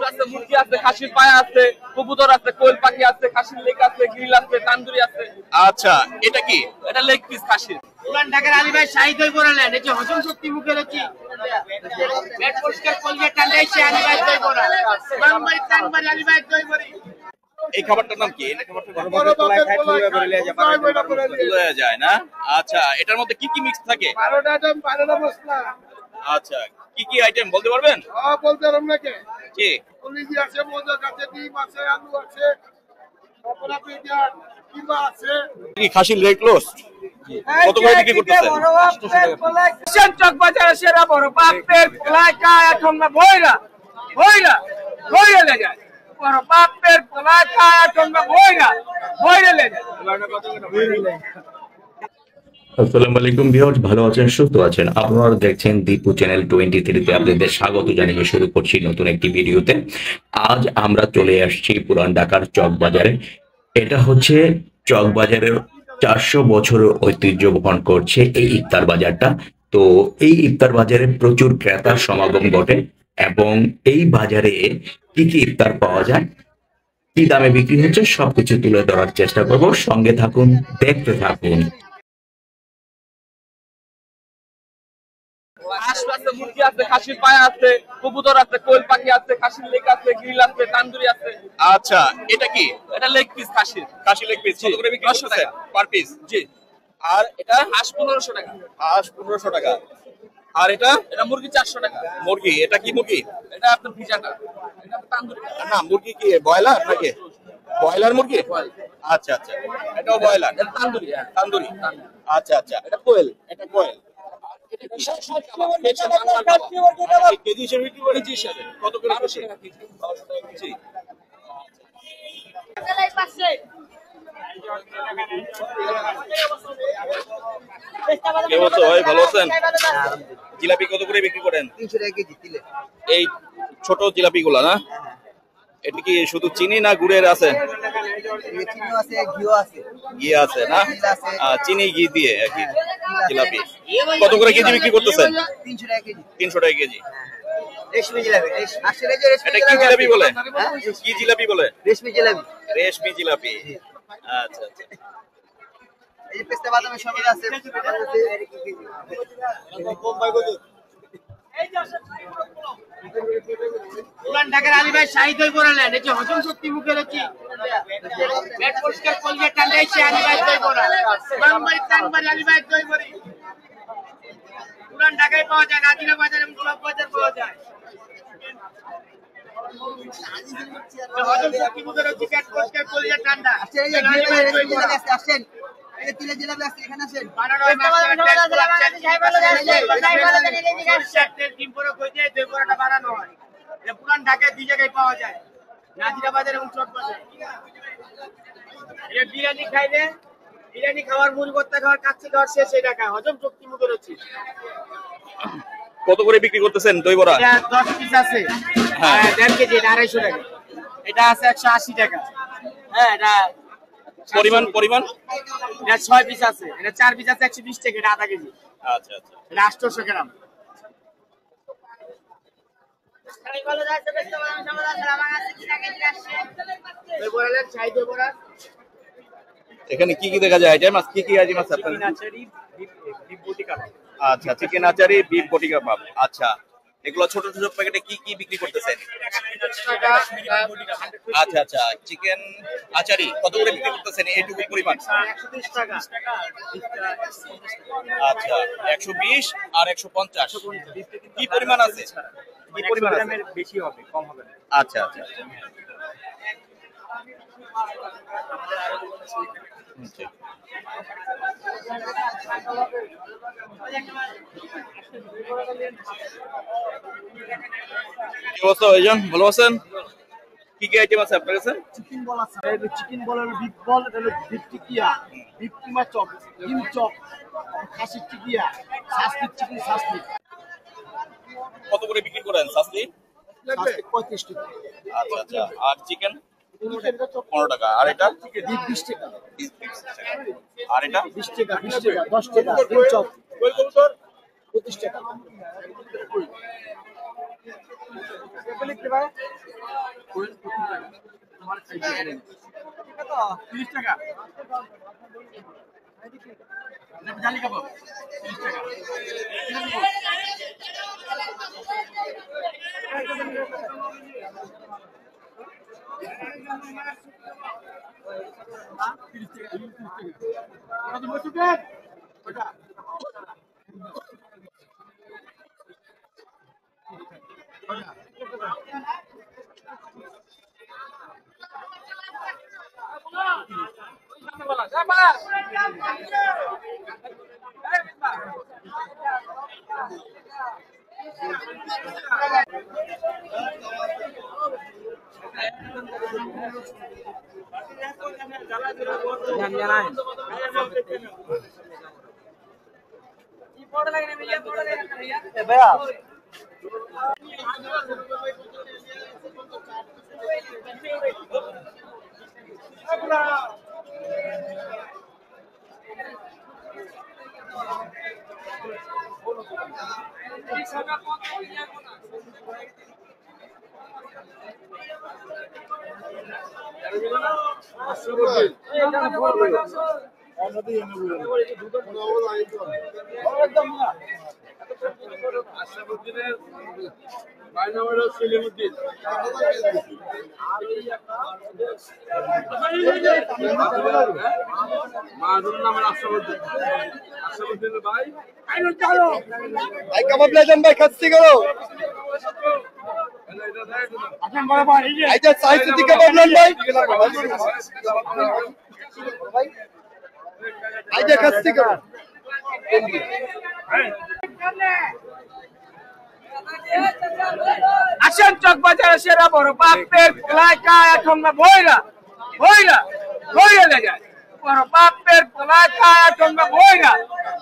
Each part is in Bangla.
আছে, মুরগি আছে, খাসির পায়া আছে, কবুতর আছে, কোয়েল পাখি আছে, খাসির লেগ আছে, গ্রিল আছে, তান্দুরি আছে। আচ্ছা, এটা কি? এটা লেগ পিস খাসির। পুরান ঢাকার আলী ভাই শাহী দই বড়ালেন, এই যে হজম শক্তি মুখের হচ্ছে পেট পরিষ্কার কলিজা ঠান্ডা এসে আলী ভাই দই বড়া, বাংবাড়ি টানবাড়ি আলী ভাই দই বড়ি। এই খাবারটার নাম কি? এটা খাবারটা যায় না? আচ্ছা, এটার মধ্যে কি কি মিক্স থাকে? 12টা আইটেম, 12টা মশলা। আচ্ছা, কি কি আইটেম বলতে পারবেন? হ্যাঁ, বলতে পারলাম নাকি? কি? কলিজি আছে, মোদক আছে, ডিম আছে, আলু আছে, তারপরে পেঁয়াজ, কিমা আছে। কি খাসির লেগ রোস্ট কত করে বিক্রি করতেছেন? চক বাজারে সেরা বড় বাপের পোলায় কায়া ঠোঙ্গা ভইরা ভইরা ভইরা লে যায়। বড় বাপের পোলায় কায়া ঠোঙ্গা ভইরা ভইরা লে যায়। আসসালামু আলাইকুম ভিউয়ার্স, ভালো আছেন, সুস্থ আছেন? আপনারা দেখছেন দীপু চ্যানেল 23 তে আপনাদের স্বাগত জানিয়ে শুরু করছি নতুন একটি ভিডিওতে। আজ আমরা চলে আসছি পুরান ঢাকার চকবাজারে। এটা হচ্ছে চকবাজারের 400 বছরের ঐতিহ্য বহন করছে এই ইফতার বাজারটা। তো এই ইফতার বাজারে প্রচুর ক্রেতার সমাগম ঘটে এবং এই বাজারে কি কি ইফতার পাওয়া যায়, কি দামে বিক্রি হচ্ছে, সবকিছু তুলে ধরার চেষ্টা করব। সঙ্গে থাকুন, দেখতে থাকুন। আছে, মুরগি আছে, খাসির পায়া আছে, কবুতর আছে, কোয়েল পাখি আছে, খাসির লেগ আছে, গ্রিল আছে, তান্দুরি আছে। আচ্ছা, এটা কি? এটা লেগ পিস খাসির। খাসির লেগ পিস কত করে বিক্রি 10 করতেছেন টাকা পার পিস? জি। আর এটা হাঁস 1500 টাকা। হাঁস 1500 টাকা। আর এটা? এটা মুরগি 400 টাকা। মুরগি, এটা কি মুরগি? এটা আপনার ভিজাটা, এটা তান্দুরি। না, মুরগি কি ব্রয়লার নাকি? ব্রয়লার মুরগি? আচ্ছা আচ্ছা, এটাও ব্রয়লার। এটা তান্দুরি। তান্দুরি। আচ্ছা আচ্ছা, এটা কোয়েল। এটা কোয়েল। কেজি হিসেবে বিক্রি করে? জি স্যার। কত করে? 1200 টাকা কেজি। 1200 টাকা কেজি। কে বলছো ভাই, ভালো আছেন? জিলাপি কত করে বিক্রি করেন? 300 টাকা কেজি দিলে। এই ছোট জিলাপি গুলা না? এটা কি শুধু চিনি না গুড়ের আছে? চিনি আছে, ঘিও আছে। ঘি আছে না? চিনি ঘি দিয়ে আর কি জিলাপি। কত করে কেজি বিক্রি করতেছেন? 300 টাকা কেজি। 300 টাকা কেজি। রেশমি জিলাপি, আসলে যে রেশমি এটা কি জিলাপি বলে? কি জিলাপি বলে? রেশমি জিলাপি। রেশমি জিলাপি। আচ্ছা আচ্ছা। এই যে পেস্তা বাদামের সঙ্গে আছে। পুরান ঢাকার আলী ভাই শাহী দই বড়ালেন, এই যে হজম শক্তি মুখের হচ্ছে পেট পরিষ্কার কলিজা ঠান্ডা এসে আলী ভাই দই বড়া, বাংবাড়ি টানবাড়ি আলী ভাই দই বড়ি। পুরান ঢাকায় পাওয়া যায়, নাজিরা বাজার এবং সব বাজার পাওয়া যায়। হজম শক্তি মুখের হচ্ছে পেট পরিষ্কার কলিজা ঠান্ডা। আসেন, এই তিলে জিলাপি আছে, এখানে আসেন। বানানো হয় ডিম পরে কই দিয়ে দই বড়াটা বানানো হয়। এটা পুরান ঢাকায় 2 জায়গায় পাওয়া যায়, নাজিরা বাজার এবং চক বাজার। এটা বিরিয়ানি খাইলে, বিরিয়ানি খাওয়ার, মুড়ি ভর্তা খাওয়ার, কাচ্চি খাওয়ার শেষ এই ঢাকা। হজম শক্তি মুখের হচ্ছে। কত করে বিক্রি করতেছেন দই বড়া? এটা 10 পিস আছে, 1.5 কেজি, এটা 250 টাকা। এটা আছে 180 টাকা। হ্যাঁ, এটা পরিমাণ পরিমাণ এটা 6 পিস আছে, এটা 4 পিস আছে 120 টাকা, এটা আধা কেজি। আচ্ছা আচ্ছা। এটা 800 গ্রাম। এখানে কি কি দেখা যায় আইটেম? কি কি আইটেম আছে আপনাদের? আচ্ছা, চিকেন আচারি, বিফ বটি কাবাব। আচ্ছা, এগুলো ছোট ছোট প্যাকেটে কি কি বিক্রি করতেছেন? আচ্ছা আচ্ছা, চিকেন আচারি কত করে বিক্রি করতেছেন এইটুকু পরিমাণ? 120 টাকা। আচ্ছা, 120 আর 150 কি পরিমাণ আছে? কি পরিমাণ আছে? বেশি হবে, কম হবে না। আচ্ছা আচ্ছা। কি অবস্থা ভাইজান, ভালো আছেন? কি কি আইটেম আছে আপনার কাছে? চিকেন বল আছে, চিকেন বলের বিফ বল, এটা হলো বিফ টিকিয়া, বিফ কিমা চপ, ডিম চপ, খাসির টিকিয়া, সাসলিক চিকেন সাসলিক। কত করে বিক্রি করেন সাসলি? 35 টাকা। আচ্ছা আচ্ছা। আর চিকেন 15 টাকা। আর এটা? বিফ 20 টাকা। আর এটা? 20 টাকা, 20 টাকা, 10 টাকা। ডিম চপ 25 টাকা। 30 টাকা জালি কাবাব 30 টাকা ভাই কাবাব লেজেন ভাই খাচ্ছি করো আইটা সাইজ দিকে কাবাব লেন ভাই আইটা খাচ্ছি করো আসেন চক বাজারে সেরা বড় বাপের পোলায় কায়া ঠোঙ্গা ভৈরা ভৈরা ভৈরে লে যায় বড় বাপের পোলায় কায়া ঠোঙ্গা ভৈরা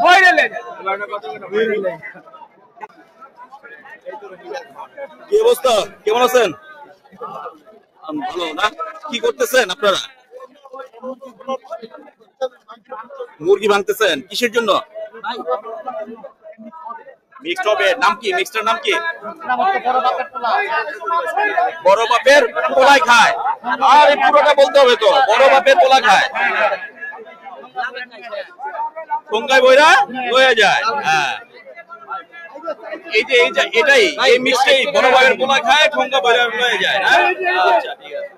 ভৈরে লে যায়। কি অবস্থা, কেমন আছেন? ভালো না? কি করতেছেন আপনারা? মুরগি ভাঙতেছেন কিসের জন্য? মিক্সড হবে, নাম কি? মিক্সটার নাম কি? বড় বাপের পোলায় খায়। আর এই পুরোটা বলতে হবে তো, বড় বাপের পোলা খায়। ঠোঙ্গায় বইরা লয়ে যায়। হ্যাঁ, এই যে এটাই, এই মিক্সটাই বড় বাপের পোলা খায়, ঠোঙ্গা বইরা লয়ে যায়। হ্যাঁ, আচ্ছা ঠিক আছে।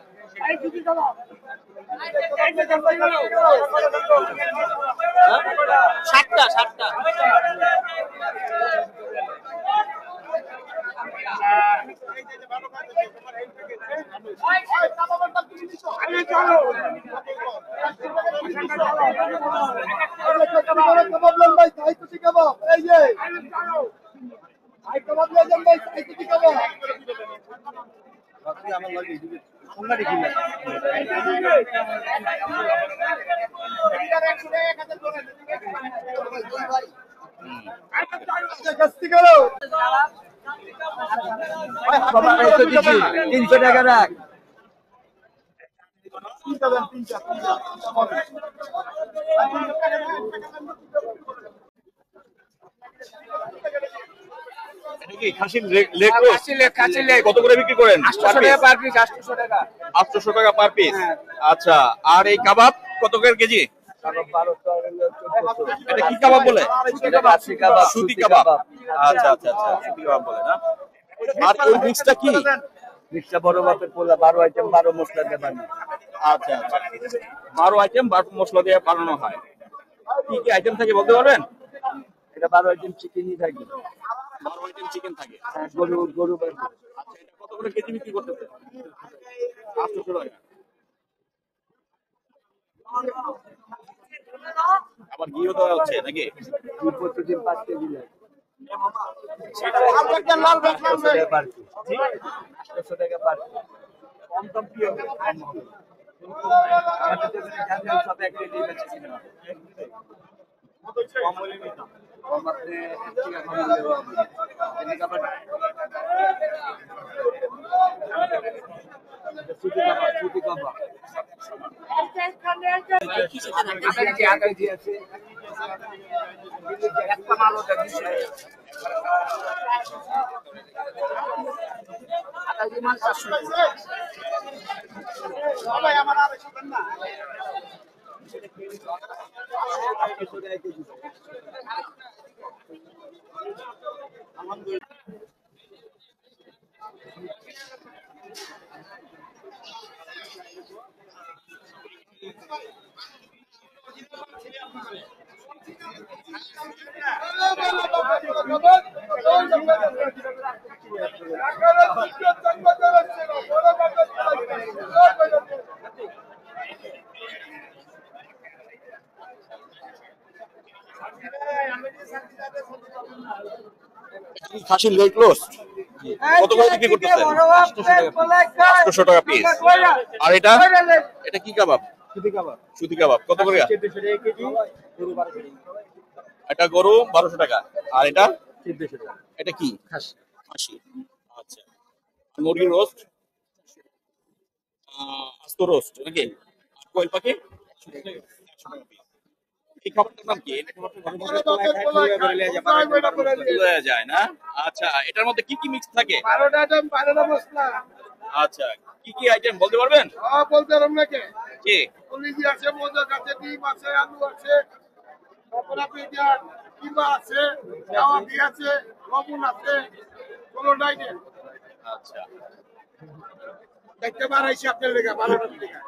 সাতটা কাবাব লেন ভাই সাইজ কাবাব এই যে ভাই কাবাব লেজেন ভাই সাইজ কাবাব বাকি আমার লাগে কোনটা দেখি না কাস্তি করো বাবা 300 টাকা রাখ খাসির লেগ রোস্ট কত করে বিক্রি করেন? 800 টাকা পার পিস, 800 টাকা। 800 টাকা পার পিস। আচ্ছা, আর এই কাবাব কত করে কেজি? এটা কি কাবাব বলে? সুতি কাবাব। আচ্ছা আচ্ছা আচ্ছা, সুতি কাবাব বলে না? আর এই মিক্সটা কি? মিক্সটা বড় বাপের পোলা 12 আইটেম 12 মশলা দিয়ে বানানো। আচ্ছা আচ্ছা, 12 আইটেম 12 মশলা দিয়ে বানানো হয়। কি কি আইটেম থাকে বলতে পারবেন? এটা 12 আইটেম চিকেনই থাকে। 12 আইটেম চিকেন থাকে। হ্যাঁ, গরু বাড়ি। আচ্ছা, এটা কত করে কেজি বিক্রি করতেছে? 800 টাকা। আবার ঘিও দেওয়া হচ্ছে নাকি? প্রতিদিন 5 কেজি লাগে। লাল বেচলাম ভাই 800 টাকা পার পিস। কম কম কি হবে? আমাদের দেশে সব এক কেজি বেচে না। কম হলে নিতাম। কম আপনি 1 টাকা কম দেব। এদিকে আবার সুতি কাবাব। একটা মাল ওটা দিছে। সবাই আমার আড়াইশো দেন না। খাসির লেগ রোস্ট কত করে বিক্রি করতেছে? 800 টাকা পিস। আর এটা এটা কি কাবাব? সুতি কাবাব কত করে? এটা গরু 1200 টাকা। আর এটা এটা কি? খাসি। আচ্ছা, মুরগির রোস্ট, আস্ত রোস্ট নাকি? আর কোয়েল পাখি 100 টাকা পিস। এই খাবারটার নাম কি? লয়া যায় না? আচ্ছা, এটার মধ্যে কি কি মিক্স থাকে? 12টা আইটেম, 12টা মশলা। আচ্ছা, কি কি আইটেম বলতে পারবেন? বলতে পারলাম নাকি? কি? কলিজি আছে, মোদক আছে, ডিম আছে, আলু আছে, তারপর আপনার কিমা আছে, কাবাবি আছে, লবণ আছে, 16টা আইটেম। আচ্ছা, দেখতে বাড়াইছি আপনার লেগে 12টা টাকা।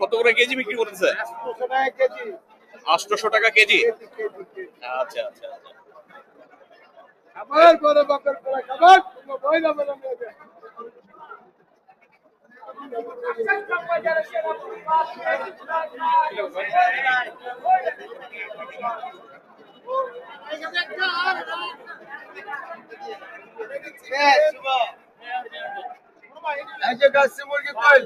কত করে কেজি বিক্রি করতেছে? 800 টাকা কেজি। 800 টাকা কেজি। আচ্ছা আচ্ছা আচ্ছা। খাবার বড় বাপের পোলা খাবার, কোনো ভয় না বেরোন না। এই যে গাছে মুরগি কই?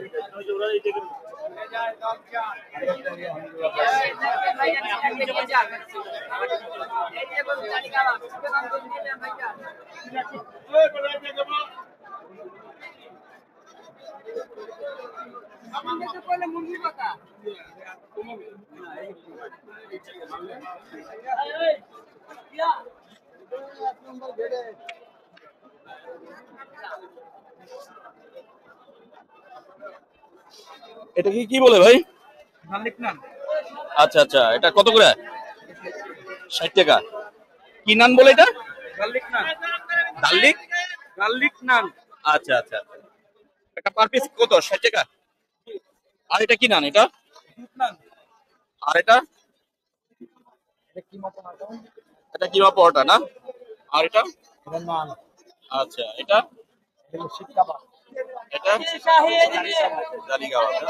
এটা কি কি বলে ভাই? গার্লিক নান। আচ্ছা আচ্ছা, এটা কত করে? 60 টাকা। কি নান বলে এটা? গার্লিক নান। গার্লিক নান। আচ্ছা আচ্ছা আচ্ছা। এটা পার পিস কত? 60 টাকা। আর এটা কি নান? এটা নান। আর এটা এটা কিমা পরোটা না? আর এটা আচ্ছা, এটা এটা জালি কাবাব না?